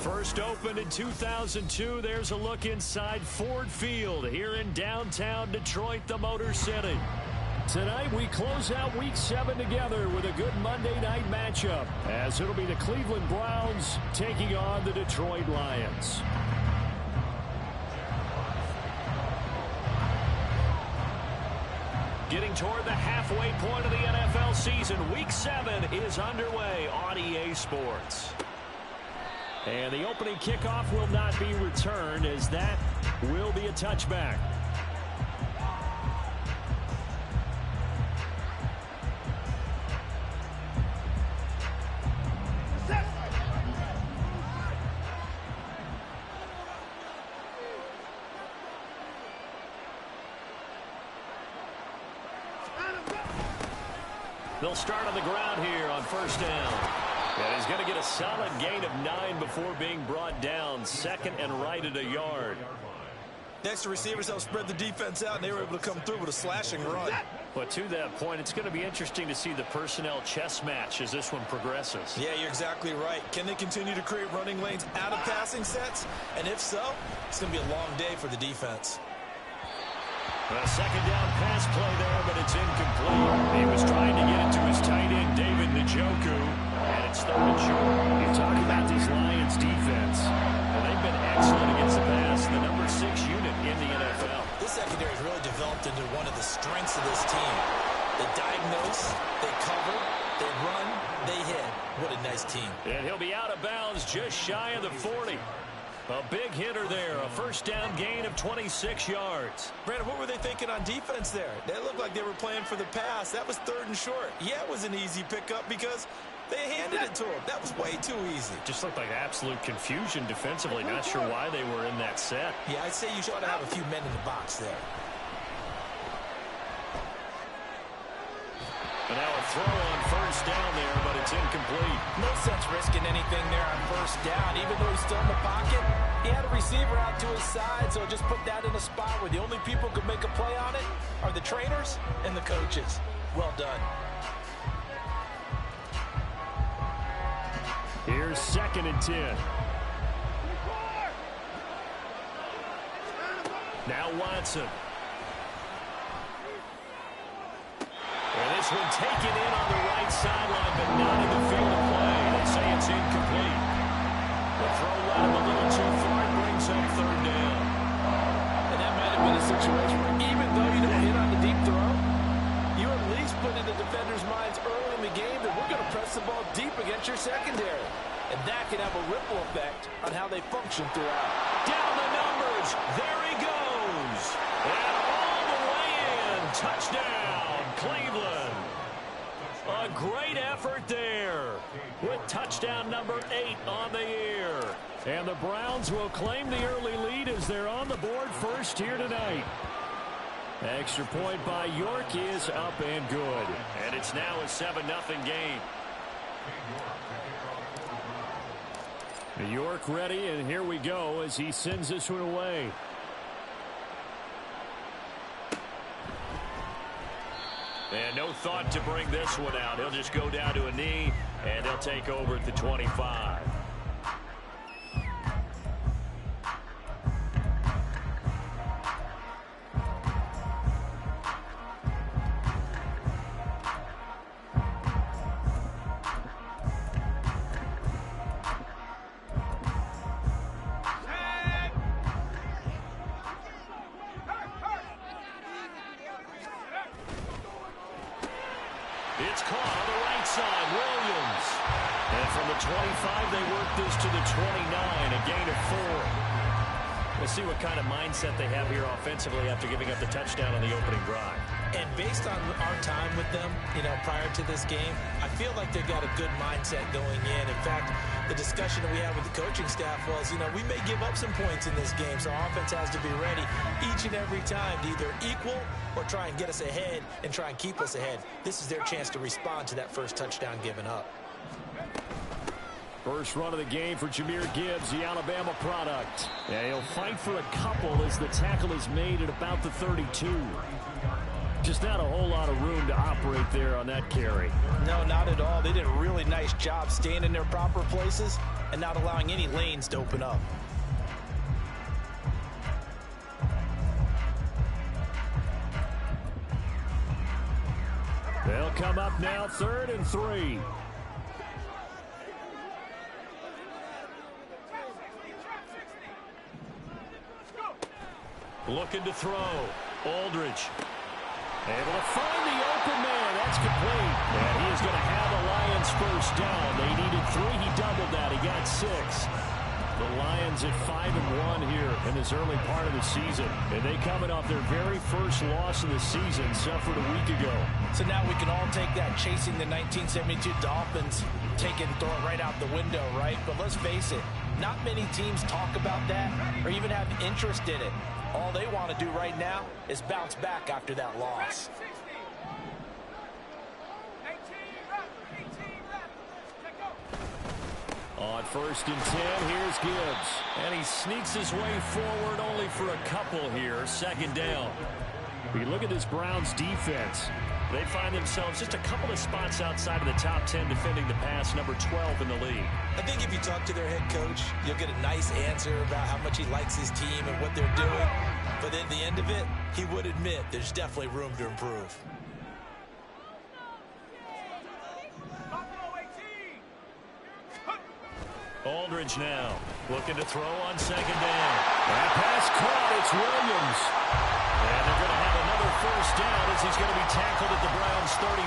First opened in 2002, there's a look inside Ford Field here in downtown Detroit, the Motor City. Tonight, we close out Week 7 together with a good Monday night matchup, as it'll be the Cleveland Browns taking on the Detroit Lions. Getting toward the halfway point of the NFL season, Week 7 is underway on EA Sports. And the opening kickoff will not be returned, as that will be a touchback. They'll start on the ground here on first down. And he's going to get a solid gain of 9 before being brought down. Second and right at a yard. Next, the receivers help spread the defense out, and they were able to come through with a slashing run. But to that point, it's going to be interesting to see the personnel chess match as this one progresses. Yeah, you're exactly right. Can they continue to create running lanes out of passing sets? And if so, it's going to be a long day for the defense. A second down pass play there, but it's incomplete. He was trying to get it to his tight end, David Njoku, and it's third and short. You talk about this Lions defense, and they've been excellent against the pass, the number 6 unit in the NFL. This secondary has really developed into one of the strengths of this team. They diagnose, they cover, they run, they hit. What a nice team. And he'll be out of bounds just shy of the 40. A big hitter there, a first down gain of 26 yards. Brandon, what were they thinking on defense there? They looked like they were playing for the pass. That was third and short. Yeah, it was an easy pickup because they handed it to him. That was way too easy. Just looked like absolute confusion defensively. Not sure why they were in that set. Yeah, I'd say you ought to have a few men in the box there. And now a throw on first down there, but it's incomplete. No sense risking anything there on first down. Even though he's still in the pocket, he had a receiver out to his side, so just put that in a spot where the only people who could make a play on it are the trainers and the coaches. Well done. Here's second and 10. Now Watson. And this one taken in on the right sideline, but not in the field of play. They say it's incomplete. The throw led him a little too far. It brings up third down. And that might have been a situation where even though you don't hit on the deep throw, you at least put in the defender's minds early in the game that we're going to press the ball deep against your secondary. And that can have a ripple effect on how they function throughout. Down the numbers. There he goes. And all the way in. Touchdown, Cleveland. A great effort there with touchdown number 8 on the year. And the Browns will claim the early lead as they're on the board first here tonight. Extra point by York is up and good. And it's now a 7-0 game. York ready, and here we go as he sends this one away. And no thought to bring this one out. He'll just go down to a knee, and he'll take over at the 25. It's caught on the right side, Williams. And from the 25, they work this to the 29, a gain of 4. We'll see what kind of mindset they have here offensively after giving up the touchdown on the opening drive. And based on our time with them, prior to this game, I feel like they've got a good mindset going in. In fact, the discussion that we had with the coaching staff was, we may give up some points in this game, so our offense has to be ready each and every time to either equal or try and get us ahead and try and keep us ahead. This is their chance to respond to that first touchdown given up. First run of the game for Jahmyr Gibbs, the Alabama product. Yeah, he'll fight for a couple as the tackle is made at about the 32. Just not a whole lot of room to operate there on that carry. No, not at all. They did a really nice job staying in their proper places and not allowing any lanes to open up. They'll come up now, 3rd and 3. Looking to throw. Aldridge. Able to find the open man. That's complete. And he is going to have the Lions first down. They needed 3. He doubled that. He got 6. The Lions at 5-1 here in this early part of the season. And they coming off their very first loss of the season, suffered a week ago. So now we can all take that chasing the 1972 Dolphins, take it and throw it right out the window, right? But let's face it, not many teams talk about that or even have interest in it. All they want to do right now is bounce back after that loss. On 1st and 10, here's Gibbs. And he sneaks his way forward only for a couple here. 2nd down. We look at this Browns defense. They find themselves just a couple of spots outside of the top 10 defending the pass, number 12 in the league. I think if you talk to their head coach, you'll get a nice answer about how much he likes his team and what they're doing. But at the end of it, he would admit there's definitely room to improve. Aldridge now looking to throw on 2nd down. That pass caught. It's Williams. And they're going to have another first down as he's going to be tackled at the Browns 39.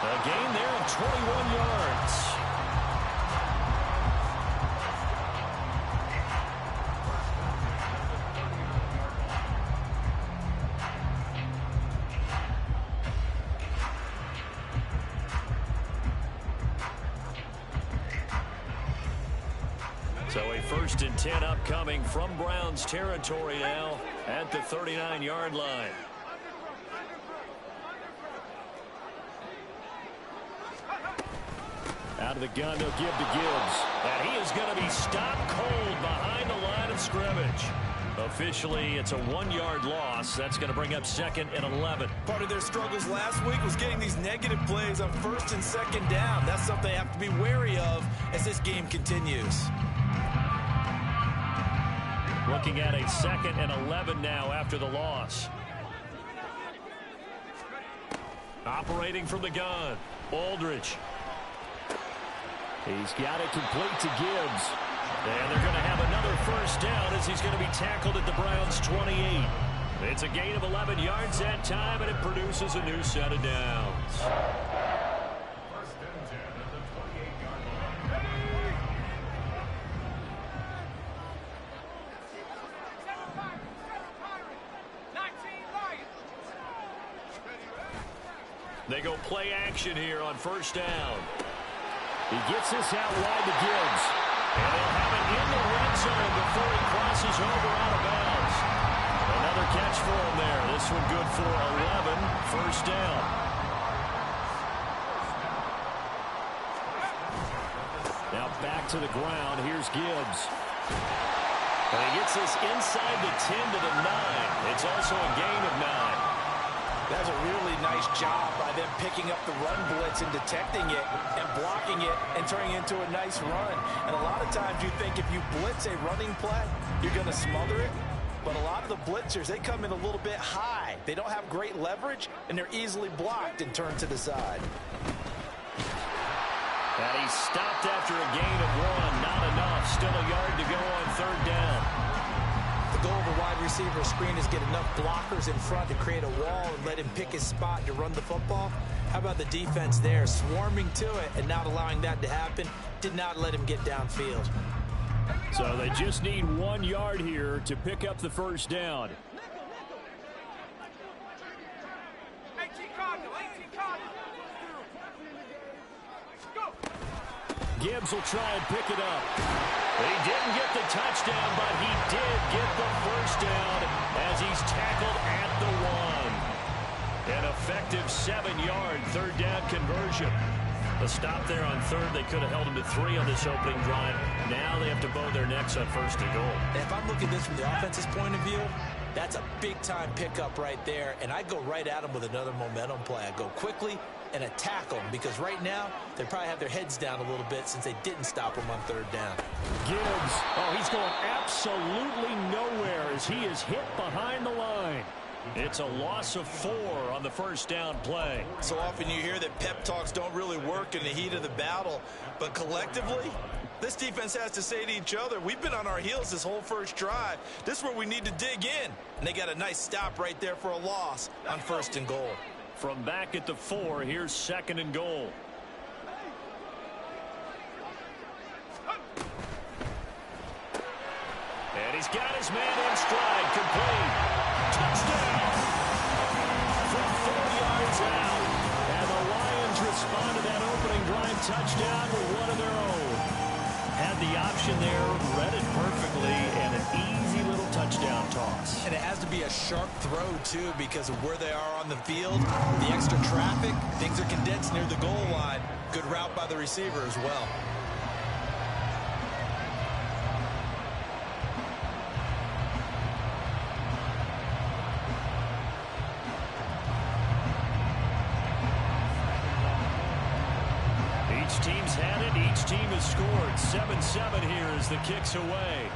A gain there of 21 yards. So a 1st and 10 upcoming from Browns territory now at the 39-yard line. Out of the gun, they'll give to Gibbs. And he is going to be stopped cold behind the line of scrimmage. Officially, it's a 1-yard loss. That's going to bring up 2nd and 11. Part of their struggles last week was getting these negative plays on 1st and 2nd down. That's something they have to be wary of as this game continues. Looking at a 2nd and 11 now after the loss. Operating from the gun, Aldridge. He's got it complete to Gibbs. And they're going to have another first down as he's going to be tackled at the Browns 28. It's a gain of 11 yards that time, and it produces a new set of downs. They go play action here on 1st down. He gets this out wide to Gibbs. And they'll have it in the red zone before he crosses over out of bounds. Another catch for him there. This one good for 11. 1st down. Now back to the ground. Here's Gibbs. And he gets this inside the 10 to the 9. It's also a gain of 9. That's a really nice job by them picking up the run blitz and detecting it and blocking it and turning it into a nice run. And a lot of times you think if you blitz a running play, you're going to smother it. But a lot of the blitzers, they come in a little bit high. They don't have great leverage, and they're easily blocked and turned to the side. And he's stopped after a gain of 1. Not enough. Still a yard to go on 3rd down. The goal of a wide receiver screen is get enough blockers in front to create a wall and let him pick his spot to run the football. How about the defense there, swarming to it and not allowing that to happen? Did not let him get downfield. So they just need 1 yard here to pick up the first down. Gibbs will try and pick it up. He didn't get the touchdown, but he did get the first down as he's tackled at the 1. An effective 7-yard 3rd down conversion. A stop there on 3rd. They could have held him to 3 on this opening drive. Now they have to bow their necks on 1st and goal. If I'm looking at this from the offense's point of view, that's a big-time pickup right there, and I go right at him with another momentum play. I go quickly, and attack them, because right now they probably have their heads down a little bit since they didn't stop them on third down. Gibbs, oh, he's going absolutely nowhere as he is hit behind the line. It's a loss of 4 on the first down play. So often you hear that pep talks don't really work in the heat of the battle, but collectively, this defense has to say to each other, we've been on our heels this whole first drive. This is where we need to dig in. And they got a nice stop right there for a loss on 1st and goal. From back at the 4, here's 2nd and goal. And he's got his man in stride, complete. Touchdown! From 4 yards out. And the Lions respond to that opening drive touchdown with one of their own. Had the option there, read it perfectly, and an easy little touchdown toss. And it has to be a sharp throw, too, because of where they are on the field. The extra traffic, things are condensed near the goal line. Good route by the receiver as well. Each team's had it. Each team has scored. 7-7 here as the kick's away.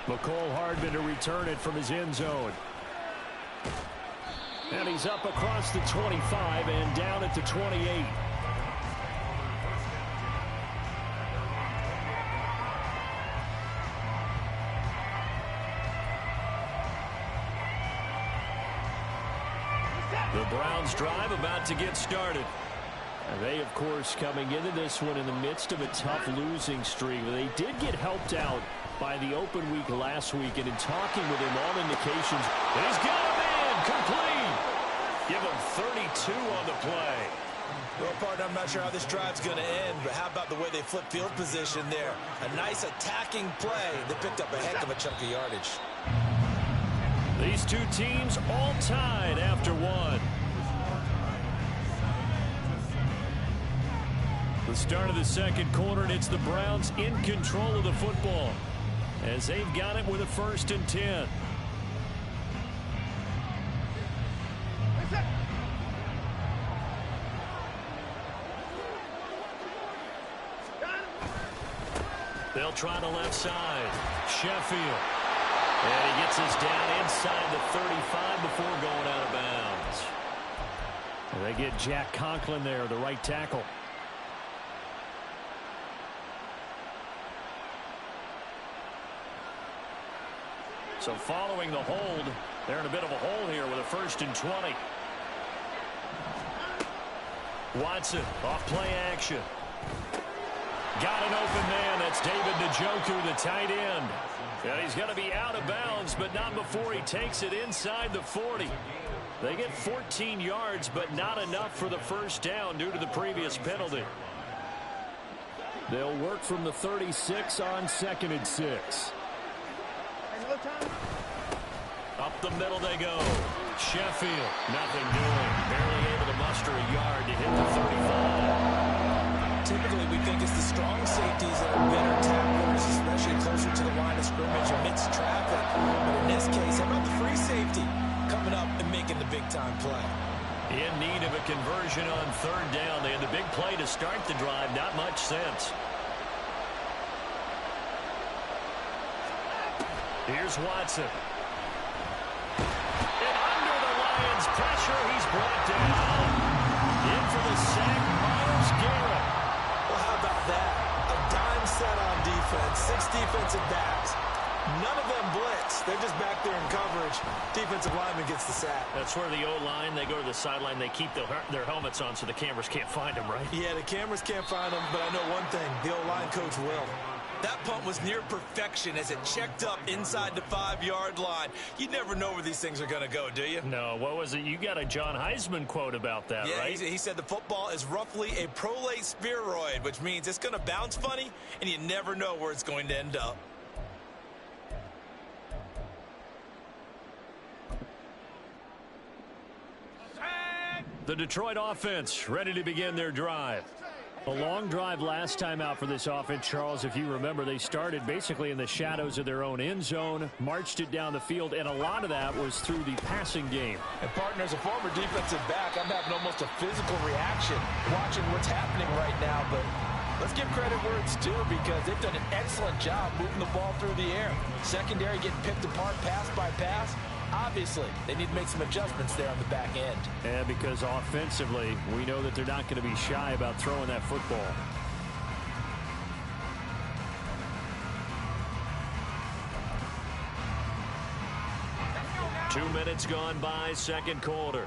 McCole Hardman to return it from his end zone. And he's up across the 25 and down at the 28. The Browns drive about to get started. And they, of course, coming into this one in the midst of a tough losing streak. They did get helped out by the open week last week, and in talking with him, all indications, he's got a man complete. Give him 32 on the play. Well, partner, I'm not sure how this drive's going to end, but how about the way they flip field position there? A nice attacking play that picked up a heck of a chunk of yardage. These two teams all tied after one. The start of the second quarter, and it's the Browns in control of the football as they've got it with a 1st and 10. They'll try the left side. Sheffield. And he gets us down inside the 35 before going out of bounds. And they get Jack Conklin there, the right tackle. So following the hold, they're in a bit of a hole here with a 1st and 20. Watson, off play action. Got an open man. That's David Njoku, the tight end. And he's going to be out of bounds, but not before he takes it inside the 40. They get 14 yards, but not enough for the 1st down due to the previous penalty. They'll work from the 36 on 2nd and 6. Up the middle they go. Sheffield, nothing doing. Barely able to muster a yard to hit the 35. Typically, we think it's the strong safeties that are better tacklers, especially closer to the line of scrimmage amidst traffic. But in this case, how about the free safety coming up and making the big-time play? In need of a conversion on 3rd down. They had the big play to start the drive. Not much sense. Here's Watson. And under the Lions' pressure, he's brought down. In for the sack, Myles Garrett. Well, how about that? A dime set on defense. 6 defensive backs. None of them blitz. They're just back there in coverage. Defensive lineman gets the sack. That's where the O-line, they go to the sideline, they keep their helmets on so the cameras can't find them, right? Yeah, the cameras can't find them, but I know one thing. The O-line coach will. That punt was near perfection as it checked up inside the 5-yard line. You never know where these things are going to go, do you? No, what was it? You got a John Heisman quote about that, yeah, right? He said the football is roughly a prolate spheroid, which means it's going to bounce funny, and you never know where it's going to end up. The Detroit offense ready to begin their drive. A long drive last time out for this offense, Charles. If you remember, they started basically in the shadows of their own end zone, marched it down the field, and a lot of that was through the passing game. And, partner, as a former defensive back, I'm having almost a physical reaction watching what's happening right now. But let's give credit where it's due because they've done an excellent job moving the ball through the air. Secondary getting picked apart pass by pass. Obviously, they need to make some adjustments there on the back end. And because offensively, we know that they're not going to be shy about throwing that football. Two minutes gone by, second quarter.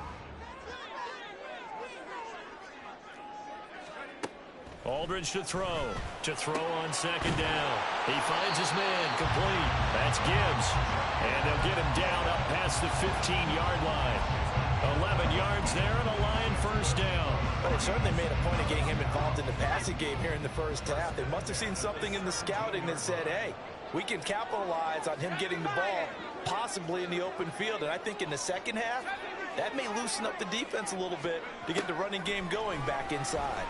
Aldridge to throw on second down. He finds his man, complete. That's Gibbs. And they'll get him down up past the 15-yard line. 11 yards there and a line first down. But they certainly made a point of getting him involved in the passing game here in the first half. They must have seen something in the scouting that said, hey, we can capitalize on him getting the ball possibly in the open field. And I think in the second half, that may loosen up the defense a little bit to get the running game going back inside.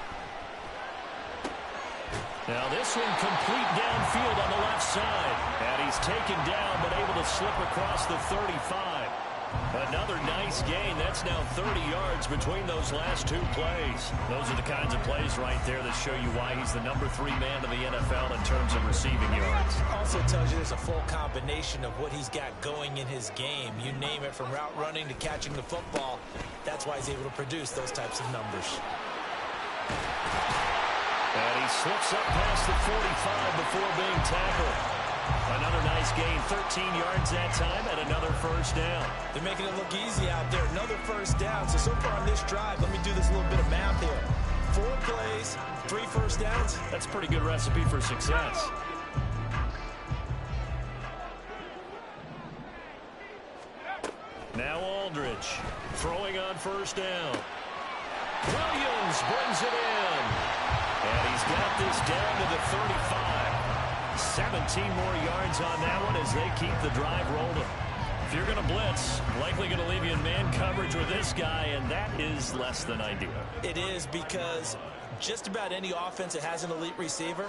Now this one complete downfield on the left side. And he's taken down but able to slip across the 35. Another nice gain. That's now 30 yards between those last two plays. Those are the kinds of plays right there that show you why he's the number 3 man in the NFL in terms of receiving yards. Also tells you there's a full combination of what he's got going in his game. You name it, from route running to catching the football. That's why he's able to produce those types of numbers. And he slips up past the 45 before being tackled. Another nice gain, 13 yards that time, and another first down. They're making it look easy out there. Another first down. So far on this drive, let me do this little bit of math here. 4 plays, 3 first downs. That's a pretty good recipe for success. Now Aldridge throwing on first down. Williams brings it in. And he's got this down to the 35. 17 more yards on that one as they keep the drive rolling. If you're going to blitz, likely going to leave you in man coverage with this guy, and that is less than ideal. It is, because just about any offense that has an elite receiver,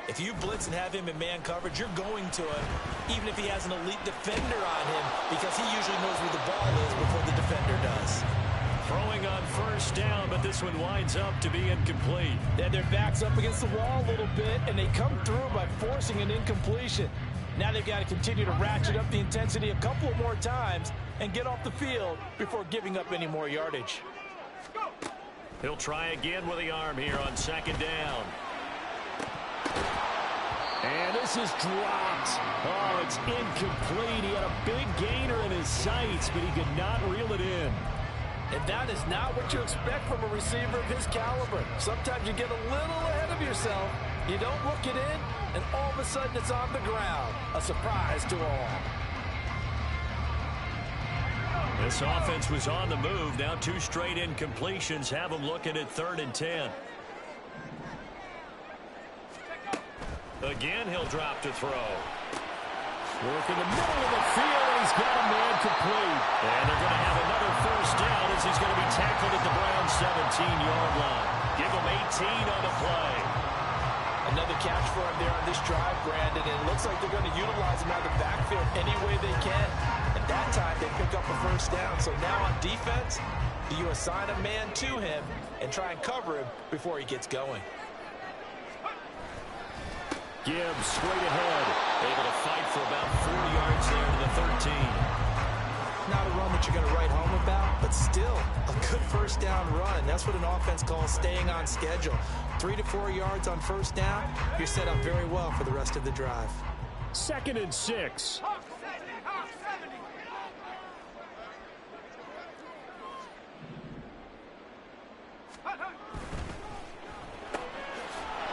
if you blitz and have him in man coverage, you're going to him, even if he has an elite defender on him, because he usually knows where the ball is before the defender does. Throwing on first down, but this one winds up to be incomplete. Then their back's up against the wall a little bit, and they come through by forcing an incompletion. Now they've got to continue to ratchet up the intensity a couple of more times and get off the field before giving up any more yardage. He'll try again with the arm here on second down. And this is dropped. Oh, it's incomplete. He had a big gainer in his sights, but he could not reel it in. And that is not what you expect from a receiver of his caliber. Sometimes you get a little ahead of yourself, you don't look it in, and all of a sudden it's on the ground. A surprise to all. This offense was on the move. Now 2 straight incompletions have them looking at 3rd and 10. Again, he'll drop to throw. Work in the middle of the field, and he's got a man complete. And they're going to have another first down as he's going to be tackled at the Browns' 17-yard line. Give him 18 on the play. Another catch for him there on this drive, Brandon, and it looks like they're going to utilize him out of the backfield any way they can. At that time, they pick up a first down. So now on defense, do you assign a man to him and try and cover him before he gets going? Gibbs straight ahead, able to fight for about 4 yards there to the 13. Not a run that you're going to write home about, but still a good first down run. That's what an offense calls staying on schedule. 3 to 4 yards on first down, you're set up very well for the rest of the drive. 2nd and 6.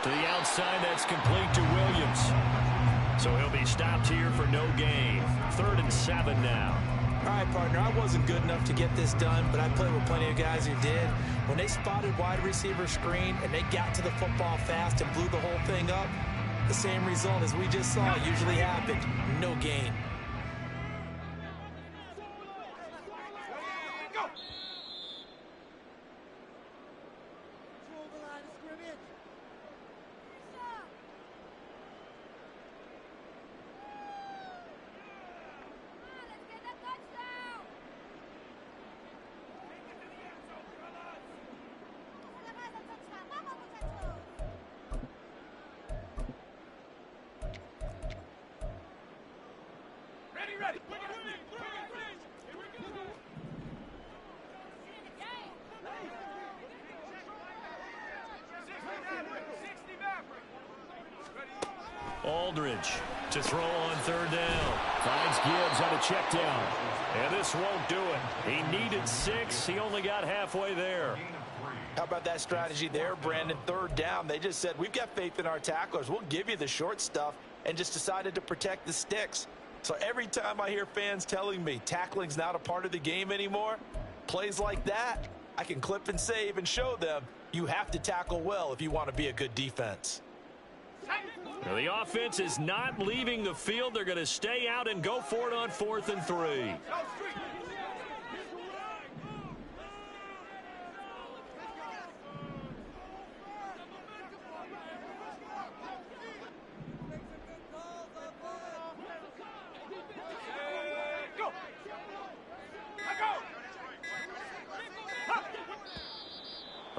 To the outside, that's complete to Williams. So he'll be stopped here for no gain. 3rd and 7 now. All right, partner, I wasn't good enough to get this done, but I played with plenty of guys who did. When they spotted wide receiver screen and they got to the football fast and blew the whole thing up, the same result as we just saw usually happened. No gain. Aldridge to throw on third down. Finds Gibbs on a check down. And this won't do it. He needed 6. He only got halfway there. How about that strategy there, Brandon? Third down. They just said, we've got faith in our tacklers. We'll give you the short stuff, and just decided to protect the sticks. So every time I hear fans telling me tackling's not a part of the game anymore, plays like that, I can clip and save and show them you have to tackle well if you want to be a good defense. Now the offense is not leaving the field. They're going to stay out and go for it on 4th and 3.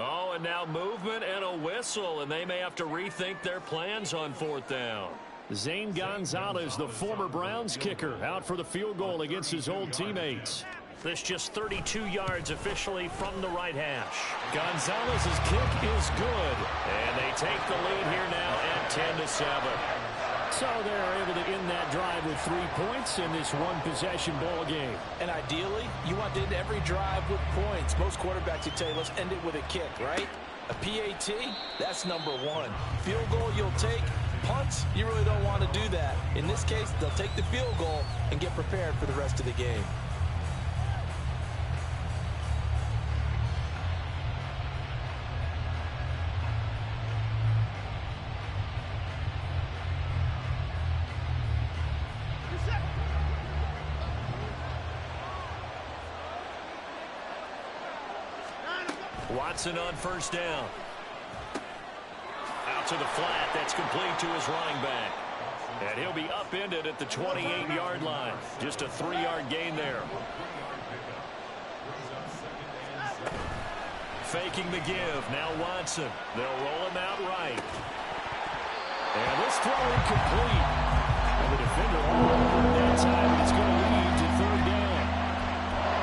Oh, and now movement and a whistle, and they may have to rethink their plans on 4th down. Zane Gonzalez, the former Browns kicker, out for the field goal against his old teammates. This just 32 yards officially from the right hash. Gonzalez's kick is good. And they take the lead here now at 10-7. So they're able to end that drive with 3 points in this one-possession ball game. And ideally, you want to end every drive with points. Most quarterbacks would tell you, let's end it with a kick, right? A PAT, that's number 1. Field goal you'll take. Punts, you really don't want to do that. In this case, they'll take the field goal and get prepared for the rest of the game. Watson on first down. Out to the flat. That's complete to his running back. And he'll be upended at the 28-yard line. Just a 3-yard gain there. Faking the give. Now Watson. They'll roll him out right. And this throw incomplete. And the defender all that time. It's going to lead to third down.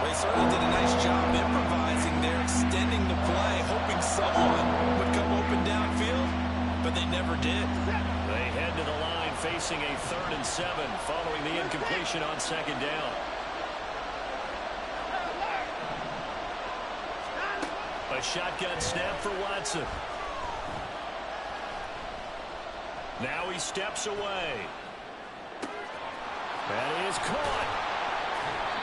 They certainly did a nice job improvising there, extending the play, hoping someone would come open downfield, but they never did. They head to the line facing a 3rd and 7 following the incompletion on 2nd down. A shotgun snap for Watson. Now he steps away. That is caught.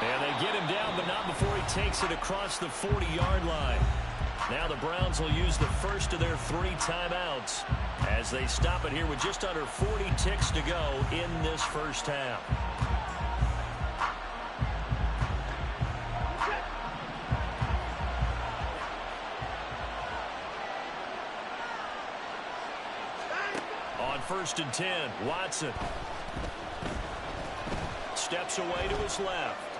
And they get him down, but not before he takes it across the 40-yard line. Now the Browns will use the first of their 3 timeouts as they stop it here with just under 40 ticks to go in this first half. On 1st and 10, Watson steps away to his left.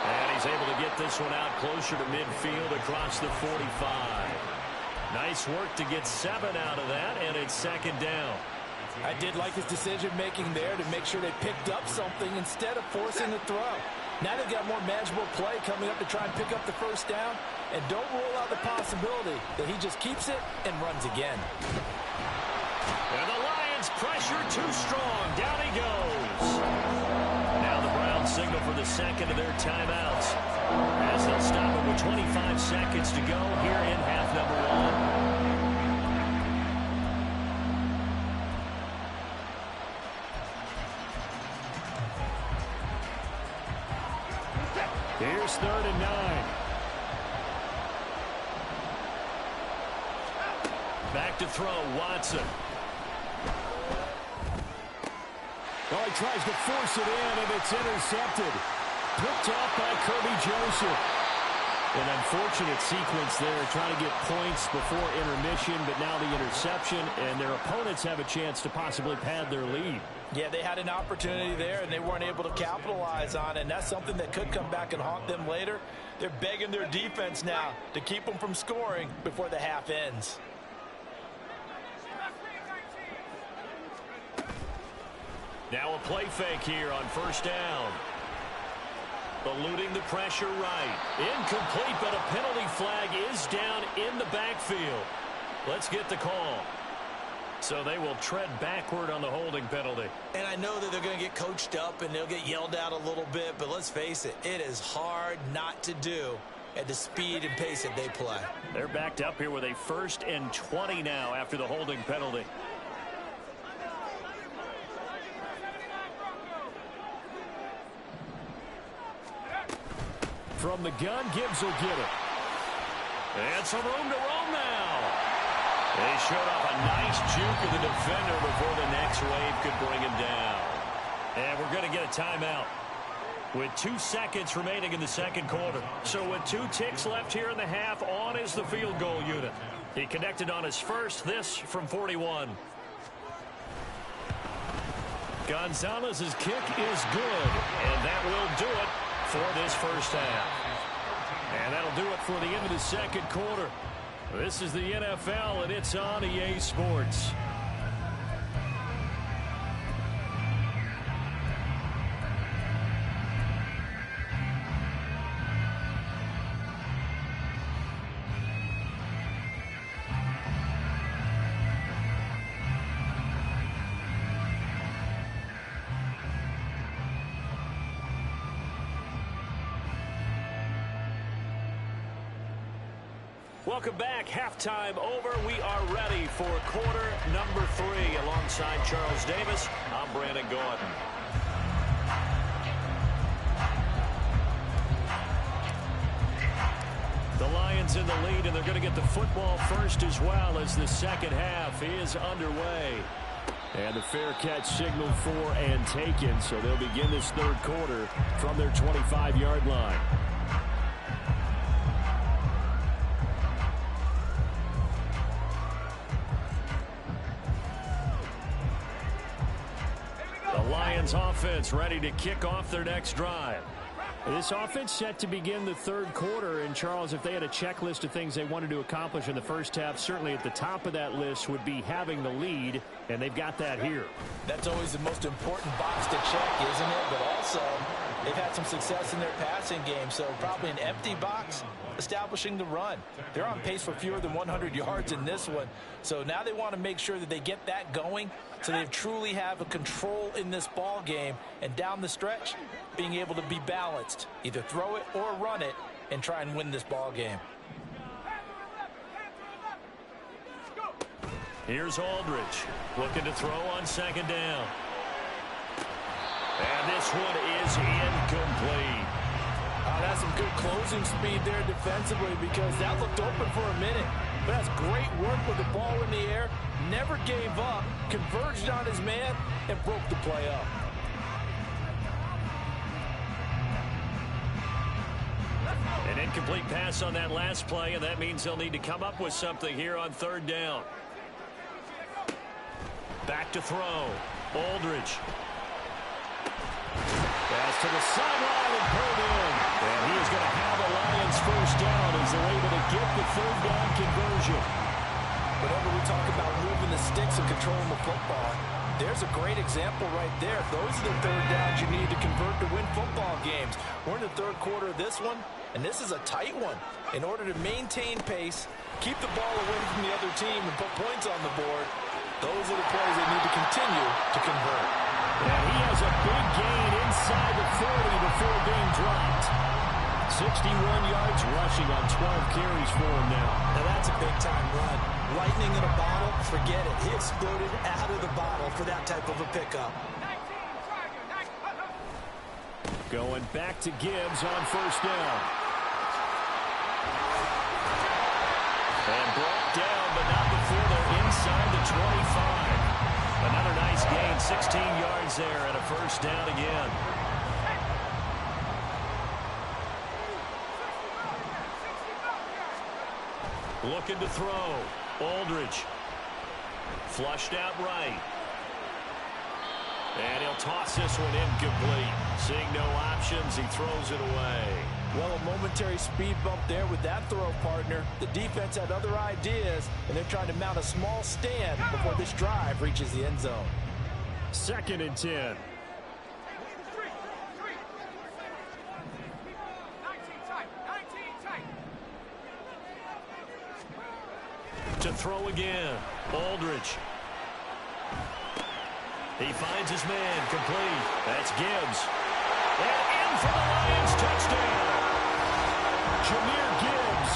And he's able to get this one out closer to midfield across the 45. Nice work to get 7 out of that, and it's 2nd down. I did like his decision-making there to make sure they picked up something instead of forcing the throw. Now they've got more manageable play coming up to try and pick up the first down, and don't rule out the possibility that he just keeps it and runs again. And the Lions pressure too strong. Down he goes. Now the Browns signal for the second of their timeouts as they'll stop it with 25 seconds to go here in half number 1. Here's 3rd and 9. Back to throw, Watson. Well, he tries to force it in, and it's intercepted. Picked off by Kirby Joseph. An unfortunate sequence there, trying to get points before intermission, but now the interception, and their opponents have a chance to possibly pad their lead. Yeah, they had an opportunity there, and they weren't able to capitalize on it, and that's something that could come back and haunt them later. They're begging their defense now to keep them from scoring before the half ends. Now a play fake here on first down. Eluding the pressure right. Incomplete, but a penalty flag is down in the backfield. Let's get the call. So they will tread backward on the holding penalty. And I know that they're going to get coached up and they'll get yelled at a little bit, but let's face it, it is hard not to do at the speed and pace that they play. They're backed up here with a 1st and 20 now after the holding penalty. From the gun, Gibbs will get it. And some room to roam now. They showed off a nice juke of the defender before the next wave could bring him down. And we're going to get a timeout with 2 seconds remaining in the second quarter. So with 2 ticks left here in the half, on is the field goal unit. He connected on his first, this from 41. Gonzalez's kick is good, and that will do it for this first half. And that'll do it for the end of the second quarter. This is the NFL, and it's on EA Sports. Welcome back. Halftime over. We are ready for quarter number 3. Alongside Charles Davis, I'm Brandon Gordon. The Lions in the lead, and they're going to get the football first as well as the second half is underway. And the fair catch signaled for and taken, so they'll begin this third quarter from their 25-yard line. Lions offense ready to kick off their next drive. This offense set to begin the third quarter, and Charles, if they had a checklist of things they wanted to accomplish in the first half, certainly at the top of that list would be having the lead, and they've got that here. That's always the most important box to check, isn't it? But also, they've had some success in their passing game, so probably an empty box establishing the run. They're on pace for fewer than 100 yards in this one, so now they want to make sure that they get that going so they truly have a control in this ball game, and down the stretch, being able to be balanced, either throw it or run it, and try and win this ball game. Here's Aldridge looking to throw on second down. And this one is incomplete. That's some good closing speed there defensively, because that looked open for a minute. But that's great work with the ball in the air. Never gave up, converged on his man, and broke the play up. An incomplete pass on that last play, and that means they'll need to come up with something here on third down. Back to throw. Aldridge. Pass to the sideline and pulled in. And he is going to have a Lions first down as they're able to get the third down conversion. Whenever we talk about moving the sticks and controlling the football, there's a great example right there. Those are the third downs you need to convert to win football games. We're in the third quarter of this one, and this is a tight one. In order to maintain pace, keep the ball away from the other team, and put points on the board, those are the plays they need to continue to convert. And he has a big gain inside the 40 before being dropped. 61 yards rushing on 12 carries for him now. Now that's a big-time run. Lightning in a bottle, forget it. He exploded out of the bottle for that type of a pickup. Going back to Gibbs on first down. And brought down, but not before they're inside the 25. Another nice gain, 16 yards there, and a first down again. Looking to throw. Aldridge. Flushed out right. And he'll toss this one incomplete. Seeing no options, he throws it away. Well, a momentary speed bump there with that throw, partner. The defense had other ideas, and they're trying to mount a small stand before this drive reaches the end zone. 2nd and 10. To throw again. Aldridge. He finds his man, complete. That's Gibbs. And in for the Lions, touchdown. Jahmyr Gibbs,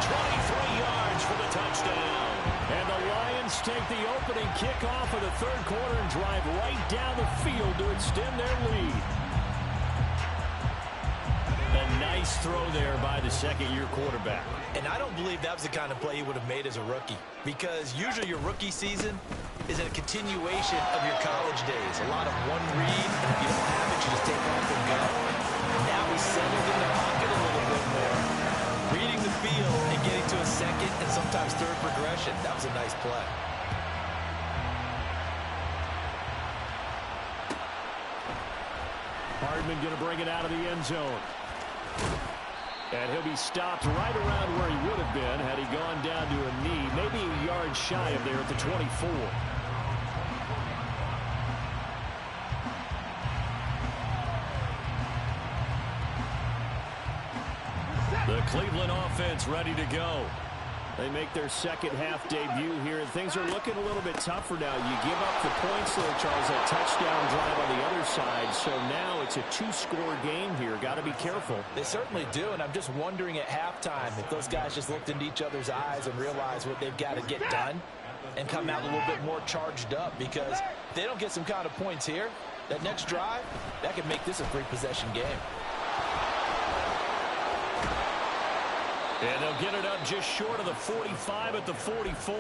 23 yards for the touchdown. And the Lions take the opening kickoff of the 3rd quarter and drive right down the field to extend their lead. A nice throw there by the 2nd-year quarterback. And I don't believe that was the kind of play he would have made as a rookie, because usually your rookie season is a continuation of your college days. A lot of one read, and if you don't have it, you just take off and go. Now he's settled in the pocket a little bit more, reading the field and getting to a 2nd and sometimes 3rd progression. That was a nice play. Hardman going to bring it out of the end zone. And he'll be stopped right around where he would have been had he gone down to a knee, maybe a yard shy of there at the 24. The Cleveland offense ready to go. They make their 2nd-half debut here, and things are looking a little bit tougher now. You give up the points there, Charles, that touchdown drive on the other side, so now it's a 2-score game here. Got to be careful. They certainly do, and I'm just wondering at halftime if those guys just looked into each other's eyes and realized what they've got to get done and come out a little bit more charged up, because if they don't get some kind of points here, that next drive, that could make this a 3-possession game. And they'll get it up just short of the 45 at the 44.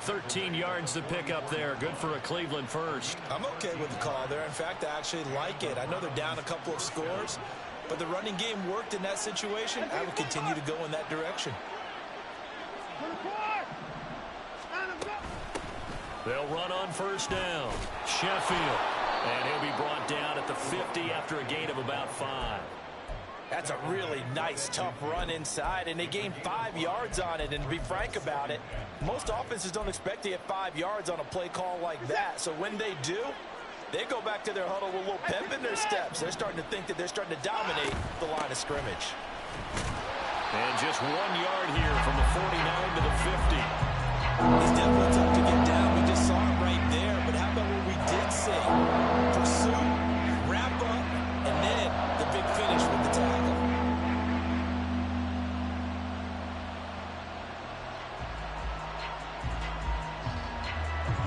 13 yards to pick up there. Good for a Cleveland first. I'm okay with the call there. In fact, I actually like it. I know they're down a couple of scores, but the running game worked in that situation. I would continue to go in that direction. They'll run on 1st down. Sheffield. And he'll be brought down at the 50 after a gain of about 5. That's a really nice, tough run inside, and they gained 5 yards on it. And to be frank about it, most offenses don't expect to get 5 yards on a play call like that. So when they do, they go back to their huddle with a little pep in their steps. They're starting to think that they're starting to dominate the line of scrimmage. And just 1 yard here from the 49 to the 50. He's definitely tough to get down. We just saw it right there. But how about what we did see? Pursuit, wrap up, and then the big finish with the tackle.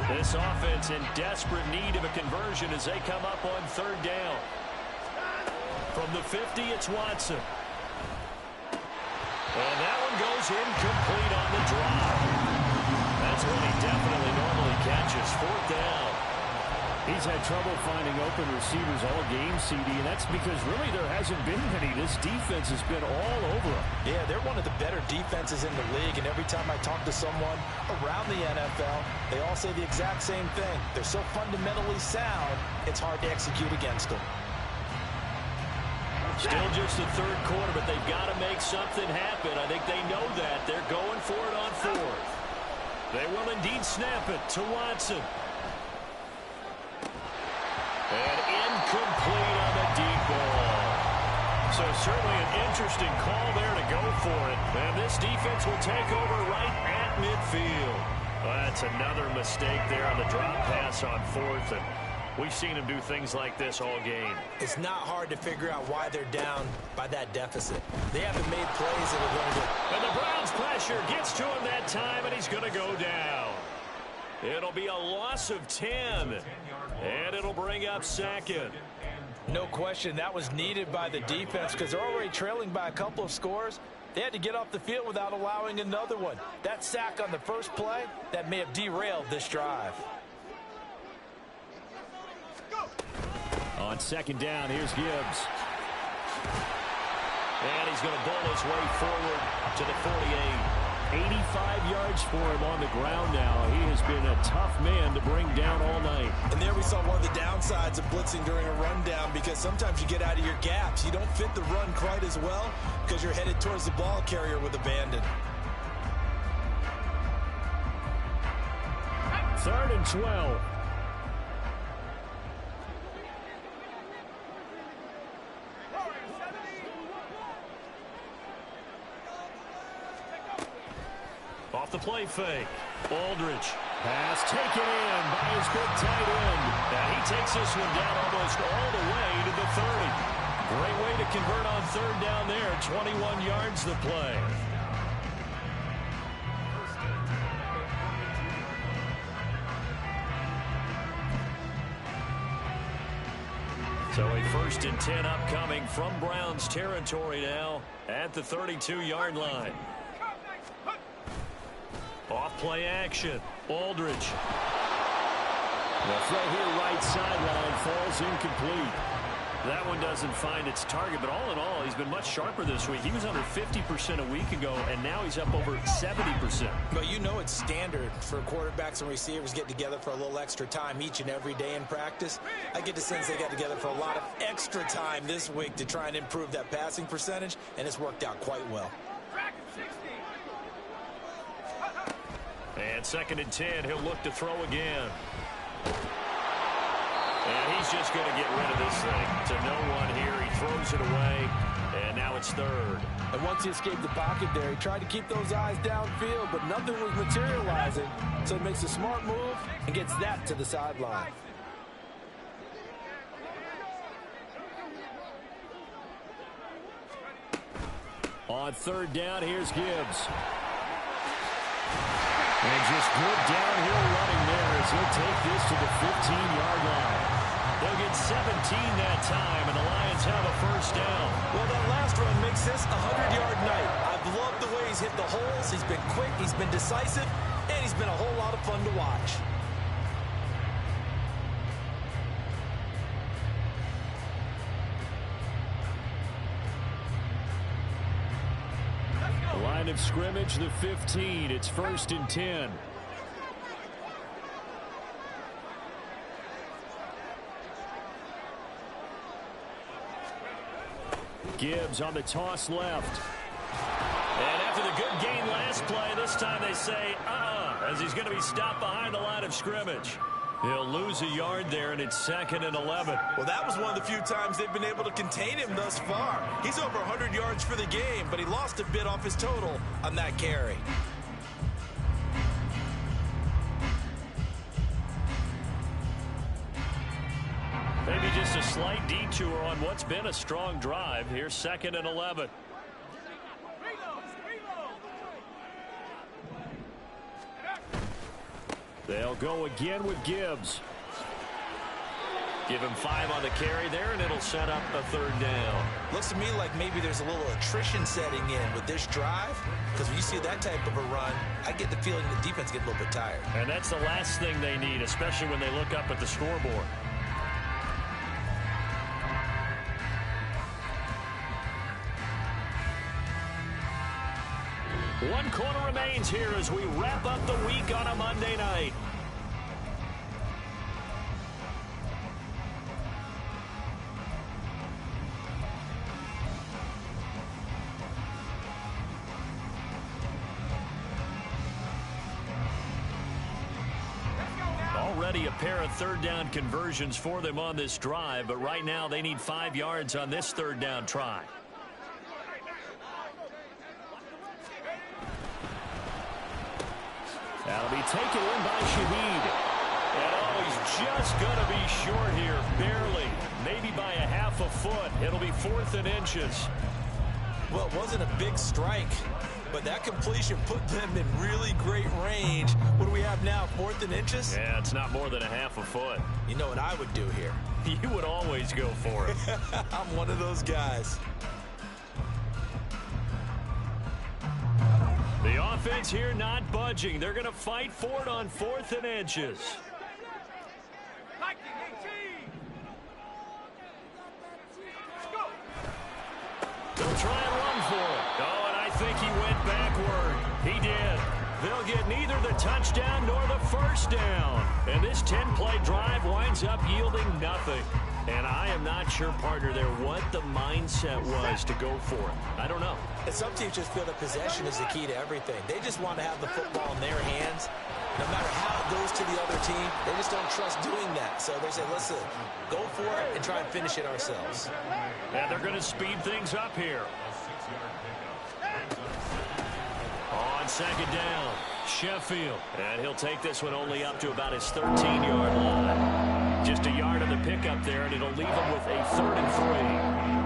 This offense in desperate need of a conversion as they come up on 3rd down. From the 50, it's Watson. And that one goes incomplete on the drop. That's when he definitely normally catches. 4th down. He's had trouble finding open receivers all game, CD, and that's because really there hasn't been any. This defense has been all over him. Yeah, they're one of the better defenses in the league, and every time I talk to someone around the NFL, they all say the exact same thing. They're so fundamentally sound, it's hard to execute against them. Still just the 3rd quarter, but they've got to make something happen. I think they know that. They're going for it on 4th. They will indeed snap it to Watson. And incomplete on the deep ball. So certainly an interesting call there to go for it. And this defense will take over right at midfield. Well, that's another mistake there on the drop pass on 4th. And we've seen him do things like this all game. It's not hard to figure out why they're down by that deficit. They haven't made plays that are going to... And the Browns' pressure gets to him that time, and he's going to go down. It'll be a loss of 10, and it'll bring up 2nd. No question, that was needed by the defense because they're already trailing by a couple of scores. They had to get off the field without allowing another one. That sack on the first play, that may have derailed this drive. On 2nd down, here's Gibbs. And he's going to bowl his way forward to the 48. 85 yards for him on the ground now. He has been a tough man to bring down all night. And there we saw one of the downsides of blitzing during a rundown, because sometimes you get out of your gaps. You don't fit the run quite as well because you're headed towards the ball carrier with abandon. 3rd and 12. Off the play fake. Aldridge. Pass taken in by his big tight end. And he takes this one down almost all the way to the 30. Great way to convert on 3rd down there. 21 yards the play. So a 1st and 10 upcoming from Browns territory now at the 32-yard line. Off play action. Aldridge. The throw here right sideline falls incomplete. That one doesn't find its target, but all in all, he's been much sharper this week. He was under 50% a week ago, and now he's up over 70%. But you know it's standard for quarterbacks and receivers get together for a little extra time each and every day in practice. I get the sense they got together for a lot of extra time this week to try and improve that passing percentage, and it's worked out quite well. And 2nd and 10, he'll look to throw again. And he's just going to get rid of this thing to no one here. He throws it away, and now it's 3rd. And once he escaped the pocket there, he tried to keep those eyes downfield, but nothing was materializing. So he makes a smart move and gets that to the sideline. On 3rd down, here's Gibbs. And just good downhill running there as he'll take this to the 15-yard line. They'll get 17 that time, and the Lions have a 1st down. Well, that last run makes this a 100-yard night. I've loved the way he's hit the holes. He's been quick, he's been decisive, and he's been a whole lot of fun to watch. Line of scrimmage, the 15. It's 1st and 10. Gibbs on the toss left. And after the good gain last play, this time they say, as he's going to be stopped behind the line of scrimmage. He'll lose a yard there, and it's 2nd and 11. Well, that was one of the few times they've been able to contain him thus far. He's over 100 yards for the game, but he lost a bit off his total on that carry. Maybe just a slight detour on what's been a strong drive. Here's 2nd and 11. They'll go again with Gibbs. Give him 5 on the carry there, and it'll set up a 3rd down. Looks to me like maybe there's a little attrition setting in with this drive, because when you see that type of a run, I get the feeling the defense gets a little bit tired. And that's the last thing they need, especially when they look up at the scoreboard. One quarter remains here as we wrap up the week on a Monday night. Already a pair of 3rd down conversions for them on this drive, but right now they need 5 yards on this 3rd down try. That'll be taken in by Shaheed. And he's just going to be short here, barely, maybe by a half a foot. It'll be 4th and inches. Well, it wasn't a big strike, but that completion put them in really great range. What do we have now, 4th and inches? Yeah, it's not more than a half a foot. You know what I would do here? You would always go for it. I'm one of those guys. The offense here not budging. They're going to fight for it on 4th and inches. They'll try and run for it. Oh, and I think he went backward. He did. get neither the touchdown nor the first down. And this 10-play drive winds up yielding nothing. And I am not sure, partner, there what the mindset was to go for it. I don't know. And some teams just feel that possession is the key to everything. They just want to have the football in their hands. No matter how it goes to the other team, they just don't trust doing that. So they say, listen, go for it and try and finish it ourselves. And they're going to speed things up here. On second down, Sheffield. And he'll take this one only up to about his 13-yard line. Just a yard on the pickup there, and it'll leave him with a 3rd and 3.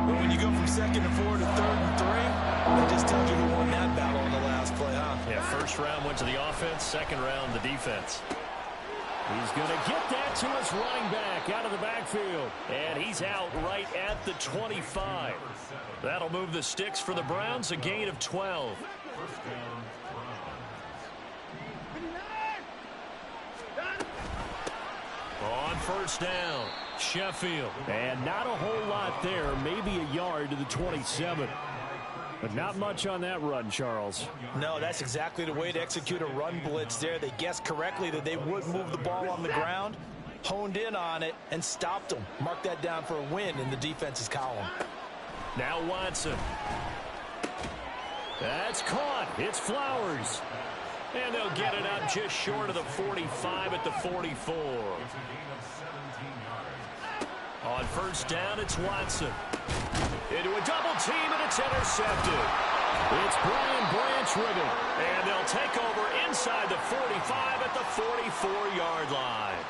Well, when you go from 2nd and 4 to 3rd and 3, that just tells you who won that battle in the last play, huh? Yeah, first round went to the offense, second round the defense. He's going to get that to his running back out of the backfield. And he's out right at the 25. That'll move the sticks for the Browns, a gain of 12. On first down, Sheffield. And not a whole lot there, maybe a yard to the 27. But not much on that run, Charles. No, that's exactly the way to execute a run blitz there. They guessed correctly that they would move the ball on the ground, honed in on it, and stopped them. Mark that down for a win in the defense's column. Now Watson. That's caught. It's Flowers. And they'll get it up just short of the 45 at the 44. On first down, it's Watson. Into a double team, and it's intercepted. It's Brian Branch with it. And they'll take over inside the 45 at the 44-yard line.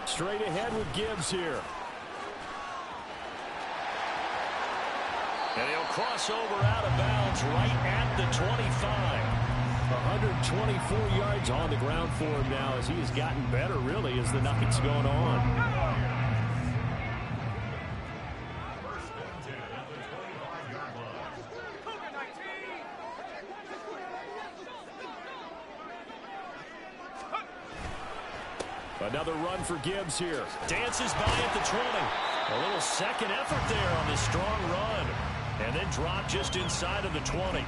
Straight ahead with Gibbs here. And he'll cross over out of bounds right at the 25. 124 yards on the ground for him now as he has gotten better, really, as the night's gone on. Another run for Gibbs here. Dances by at the 20. A little second effort there on this strong run. And then drop just inside of the 20.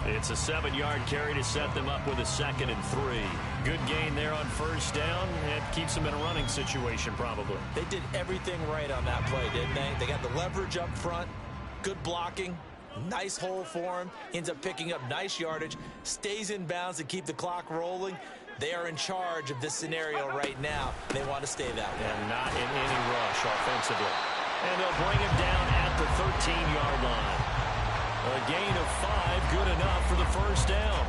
It's a 7-yard carry to set them up with a 2nd and 3. Good gain there on first down. It keeps them in a running situation probably. They did everything right on that play, didn't they? They got the leverage up front, good blocking, nice hole for him, ends up picking up nice yardage, stays in bounds to keep the clock rolling. They are in charge of this scenario right now. They want to stay that way. And not in any rush offensively. And they'll bring him down at the 13-yard line. A gain of 5, good enough for the first down.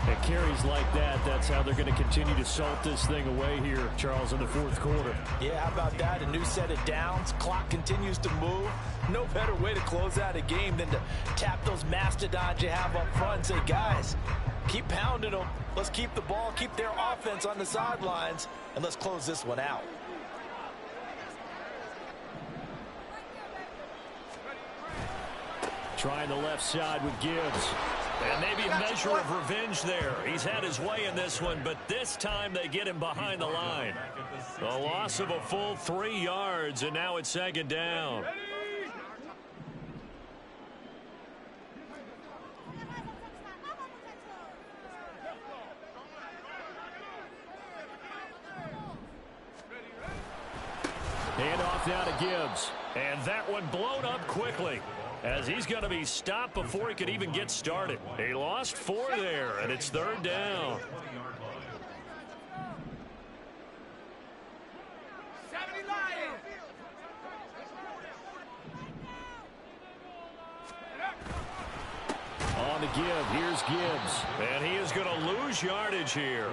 At carries like that, that's how they're going to continue to salt this thing away here, Charles, in the fourth quarter. Yeah, how about that? A new set of downs. Clock continues to move. No better way to close out a game than to tap those mastodons you have up front and say, guys, keep pounding them. Let's keep the ball, keep their offense on the sidelines, and let's close this one out. Trying the left side with Gibbs. And maybe a measure of revenge there. He's had his way in this one, but this time they get him behind the line. A loss of a full 3 yards, and now it's second down. Hand off now to Gibbs. And that one blown up quickly, as he's going to be stopped before he could even get started. He lost 4 there, and it's third down. On the give, here's Gibbs. And he is going to lose yardage here.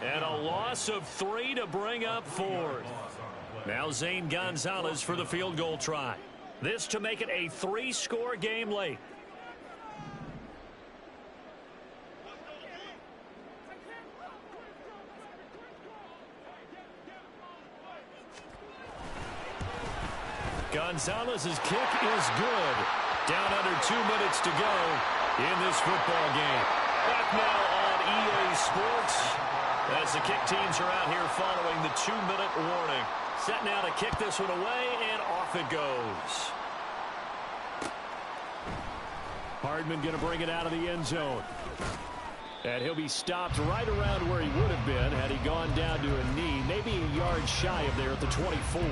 And a loss of 3 to bring up 4th. Now Zane Gonzalez for the field goal try. This to make it a 3-score game late. Gonzalez's kick is good. Down under 2 minutes to go in this football game. Back now on EA Sports. As the kick teams are out here following the 2-minute warning. Set now to kick this one away, and off it goes. Hardman going to bring it out of the end zone. And he'll be stopped right around where he would have been had he gone down to a knee, maybe a yard shy of there at the 24.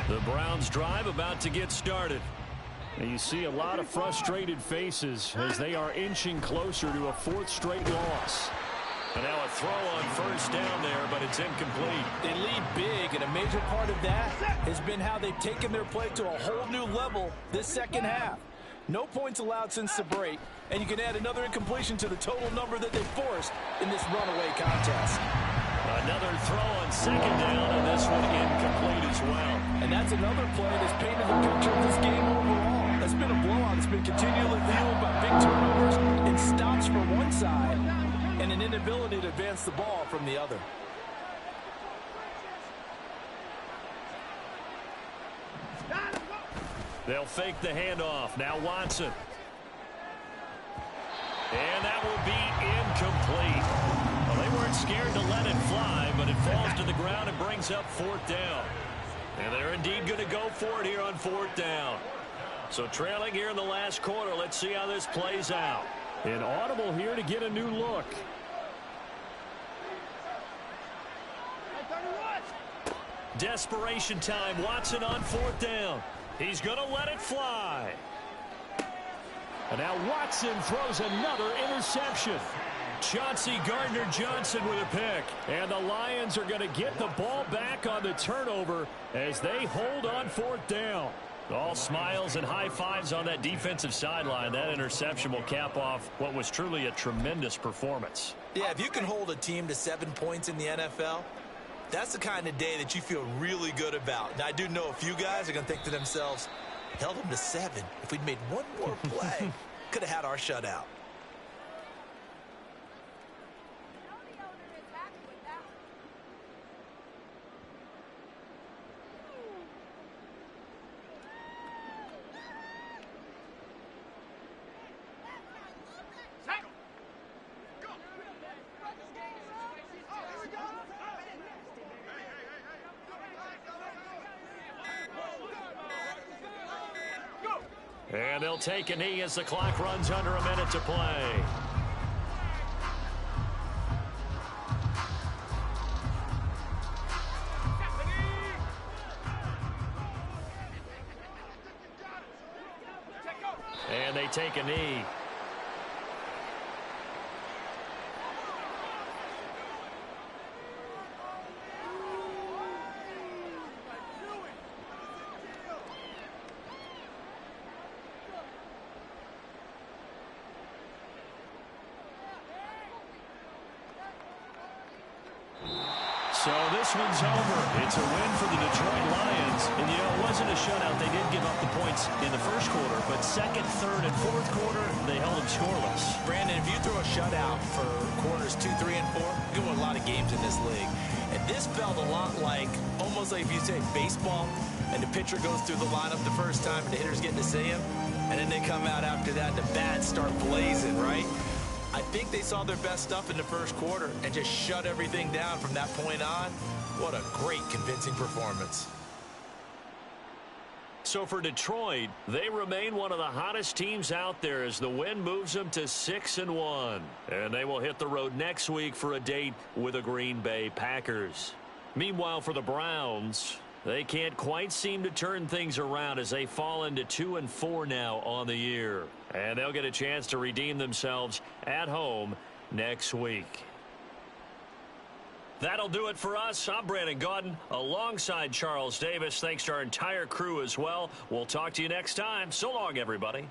The Browns drive about to get started. And you see a lot of frustrated faces as they are inching closer to a 4th straight loss. And now a throw on first down there, but it's incomplete. They lead big, and a major part of that has been how they've taken their play to a whole new level this second half. No points allowed since the break, and you can add another incompletion to the total number that they forced in this runaway contest. Another throw on second down, and this one incomplete as well. And that's another play that's painted the picture of this game overall. That's been a blowout that's been continually fueled by big turnovers and stops from one side and an inability to advance the ball from the other. They'll fake the handoff. Now Watson. And that will be incomplete. Well, they weren't scared to let it fly, but it falls to the ground and brings up 4th down. And they're indeed going to go for it here on 4th down. So trailing here in the last quarter, let's see how this plays out. An audible here to get a new look. Desperation time. Watson on 4th down. He's going to let it fly. And now Watson throws another interception. Chauncey Gardner-Johnson with a pick. And the Lions are going to get the ball back on the turnover as they hold on 4th down. All smiles and high fives on that defensive sideline. That interception will cap off what was truly a tremendous performance. Yeah, if you can hold a team to 7 points in the NFL, that's the kind of day that you feel really good about. Now, I do know a few guys are going to think to themselves, held them to 7. If we'd made one more play, could have had our shutout. And they'll take a knee as the clock runs under a minute to play. And they take a knee. So this one's over. It's a win for the Detroit Lions. And, you know, it wasn't a shutout. They did give up the points in the first quarter. But second, third, and fourth quarter, they held them scoreless. Brandon, if you throw a shutout for quarters 2, 3, and 4, you win a lot of games in this league. And this felt a lot like, almost like if you say baseball, and the pitcher goes through the lineup the first time and the hitter's getting to see him. And then they come out after that and the bats start blazing, right? I think they saw their best stuff in the first quarter and just shut everything down from that point on. What a great, convincing performance. So for Detroit, they remain one of the hottest teams out there as the win moves them to 6-1. And they will hit the road next week for a date with the Green Bay Packers. Meanwhile, for the Browns, they can't quite seem to turn things around as they fall into 2-4 now on the year. And they'll get a chance to redeem themselves at home next week. That'll do it for us. I'm Brandon Gaudin alongside Charles Davis. Thanks to our entire crew as well. We'll talk to you next time. So long, everybody.